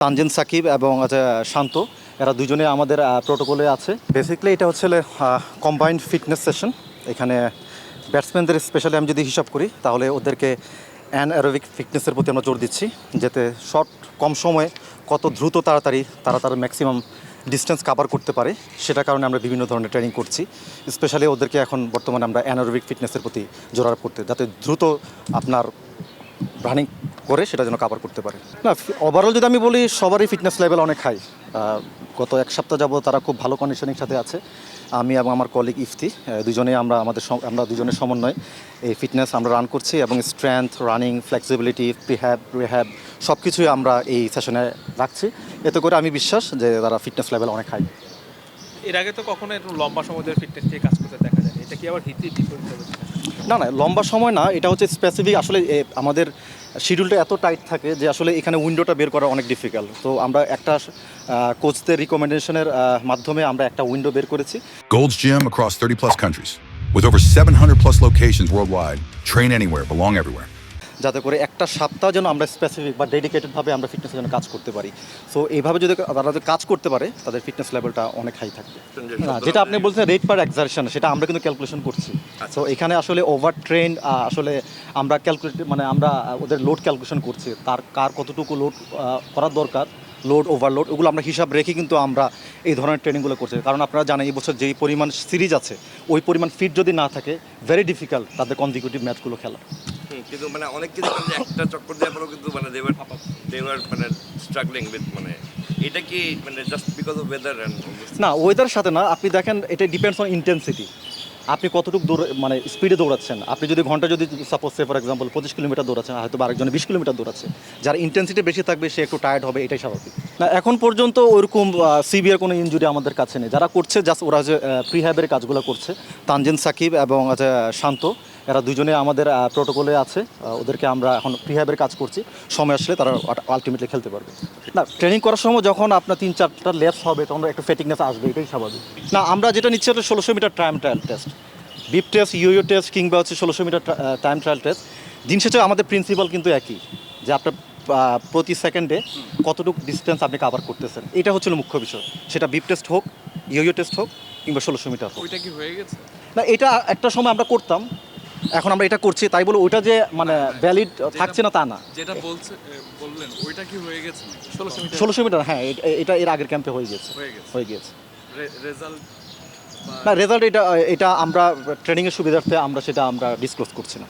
তানজিন সাকিব এবং শান্ত এরা দুজনে আমাদের প্রোটোকলে আছে। বেসিক্যালি এটা হচ্ছে কম্বাইন্ড ফিটনেস সেশন। এখানে ব্যাটসম্যানদের স্পেশালি আমি যদি হিসাব করি তাহলে ওদেরকে অ্যানারোবিক ফিটনেসের প্রতি আমরা জোর দিচ্ছি, যাতে কম সময়ে কত দ্রুত তাড়াতাড়ি তারা ম্যাক্সিমাম ডিস্টেন্স কাভার করতে পারে। সেটার কারণে আমরা বিভিন্ন ধরনের ট্রেনিং করছি। স্পেশালি ওদেরকে এখন বর্তমানে আমরা অ্যানারোবিক ফিটনেসের প্রতি জোর আরোপ করতে, যাতে দ্রুত আপনার রানিং করে সেটা যেন কাভার করতে পারে। না, ওভারঅল যদি আমি বলি সবারই ফিটনেস লেভেল অনেক হাই। গত এক সপ্তাহ যাবত তারা খুব ভালো কন্ডিশনের সাথে আছে। আমি এবং আমার কলিগ ইফতি দুজনেই আমরা দুজনের সমন্বয়ে এই ফিটনেস আমরা রান করছি এবং স্ট্রেংথ, রানিং, ফ্লেক্সিবিলিটি, রিহ্যাব সব কিছুই আমরা এই সেশনে রাখছি। এতে করে আমি বিশ্বাস যে তারা ফিটনেস লেভেল অনেক হাই। এর আগে তো কখনো একটু লম্বা সময় ধরে ফিটনেস নিয়ে কাজ করতে দেখা যায়, এটা কি আবার ডিফারেন্ট হবে? না, লম্বা সময় না, এটা হচ্ছে স্পেসিফিক। আসলে আমাদের শিডিউলটা এত টাইট থাকে যে আসলে এখানে উইন্ডোটা বের করা অনেক ডিফিকাল্ট। তো আমরা একটা কোচদের রিকমেন্ডেশনের মাধ্যমে আমরা একটা উইন্ডো বের করেছি। Gold's Gym across 30 plus countries with over 700 plus locations worldwide. Train anywhere, belong everywhere. যাতে করে একটা সপ্তাহ যেন আমরা স্পেসিফিক বা ডেডিকেটেডভাবে আমরা ফিটনেসের জন্য কাজ করতে পারি। সো এইভাবে যদি তারা কাজ করতে পারে তাদের ফিটনেস লেভেলটা অনেক হাই থাকবে। না, যেটা আপনি বলছেন রেট পার এক্সারশন, সেটা আমরা কিন্তু ক্যালকুলেশন করছি। সো এখানে আসলে ওভার ট্রেন আসলে আমরা আমরা ওদের লোড ক্যালকুলেশন করছি, কার কতটুকু লোড করার দরকার, লোড ওভারলোড, ওগুলো আমরা হিসাব রেখে কিন্তু আমরা এই ধরনের ট্রেনিংগুলো করছি। কারণ আপনারা জানেন এই বছর যেই পরিমাণ সিরিজ আছে ওই পরিমাণ ফিট যদি না থাকে ভেরি ডিফিকাল্ট তাদের কনজিকিউটিভ ম্যাচগুলো খেলা। কিন্তু অনেক কিছু একটা চক্কর দেওয়ার পরেও কিন্তু দেওয়ার স্ট্রাগলিং উইথ এটা কি just because of weather and না, ওয়েদারের সাথে না। আপনি দেখেন এটা ডিপেন্ডস অন ইন্টেন্সিটি। আপনি কতটুকু স্পিডে দৌড়াচ্ছেন। আপনি যদি ঘন্টা যদি সাপোজ ফর এক্সাম্পল 25 কিলোমিটার দৌড়াচ্ছেন, হয়তো আরেকজন 20 কিলোমিটার দৌড়াচ্ছে, যার ইন্টেন্সিটি বেশি থাকবে সে একটু টায়ার্ড হবে, এটাই স্বাভাবিক। না, এখন পর্যন্ত ওইরকম সিভিয়ার কোনো ইনজুরি আমাদের কাছে নেই। যারা করছে জাস্ট ওরা যে প্রিহ্যাবের কাজগুলো করছে, তানজিন সাকিব এবং শান্ত এরা দুজনে আমাদের প্রোটোকলে আছে। ওদেরকে আমরা এখন প্রিহ্যাবের কাজ করছি। সময় আসলে তারা আলটিমেটলি খেলতে পারবে। না, ট্রেনিং করার সময় যখন আপনার 3-4টা লেপস হবে তখন একটু ফেটিকনেস আসবে, এটাই স্বাভাবিক। না, আমরা যেটা নিচ্ছি হচ্ছে 1600 metre time trial test, beep test, yo yo test কিংবা হচ্ছে 1600 মিটার টাইম ট্রায়াল টেস্ট। দিন শেষে আমাদের প্রিন্সিপাল কিন্তু একই, যে আপনার প্রতি সেকেন্ডে কতটুকু ডিস্টেন্স আপনি কাভার করতেছেন, এটা হচ্ছে মুখ্য বিষয়। সেটা বিপ টেস্ট হোক, ইউইউ টেস্ট হোক কিংবা 1600 মিটার হোক। ওইটা কি হয়ে গেছে? না, এটা একটা সময় আমরা করতাম, এখন আমরা এটা করছি। তাই বলে ওইটা যে ভ্যালিড থাকছে না তা না। যেটা বললেন ওইটা কি হয়ে গেছে? 1600 মিটার, হ্যাঁ, এটা এর আগের ক্যাম্পে হয়ে গেছে। রেজাল্ট না, রেজাল্ট এটা আমরা ট্রেনিংয়ের সুবিধার্থে আমরা সেটা ডিসক্লোজ করছি না।